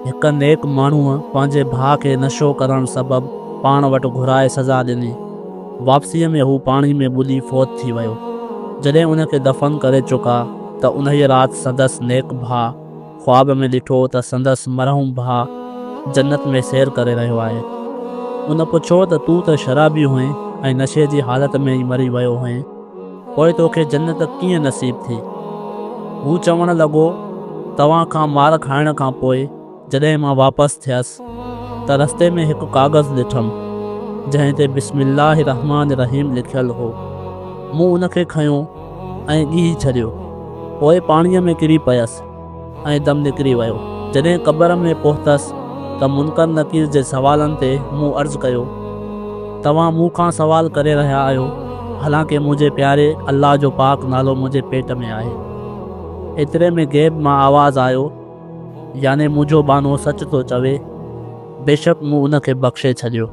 हिक नेक माण्हूअ पंहिंजे भाउ खे नशो करण सबबि पाण वटि घुराए सज़ा ॾिनी। वापसीअ में हू पाणी में ॿुॾी फौत थी वियो। जॾहिं उनखे दफ़न करे चुका त उन राति संदसि नेक भाउ ख्वाब में ॾिठो त संदसि मरहूम भाउ जन्नत में सैर करे रहियो आहे। उन पुछो त तूं त शराबी हुएं ऐं नशे जी हालत में ई मरी वियो हुएं, पोइ तोखे जन्नत कीअं नसीब थी? हू चवणु लॻो, तव्हां खां मार खाइण खां पोइ जॾहिं मां वापसि थियसि त रस्ते में हिकु कागज़ ॾिठमि जंहिं ते बिस्मिल्लाह रहमान रहीम लिखियलु हो। मूं उनखे खयो ऐं ॻीही छॾियो, पोइ पाणीअ में किरी पियसि ऐं दम निकिरी वियो। जॾहिं क़बर में पहुतसि त मुनकर नकीर जे सवालनि ते मूं अर्ज़ु कयो, तव्हां मूंखां सवाल करे रहिया आहियो, हालांकि मुंहिंजे प्यारे अल्लाह जो पाक नालो मुंहिंजे पेट में आहे। एतिरे में गैब मां आवाज़ु आयो, याने मुंहिंजो बानो सच थो चवे, बेशक मूं उनखे बख़्शे छॾियो।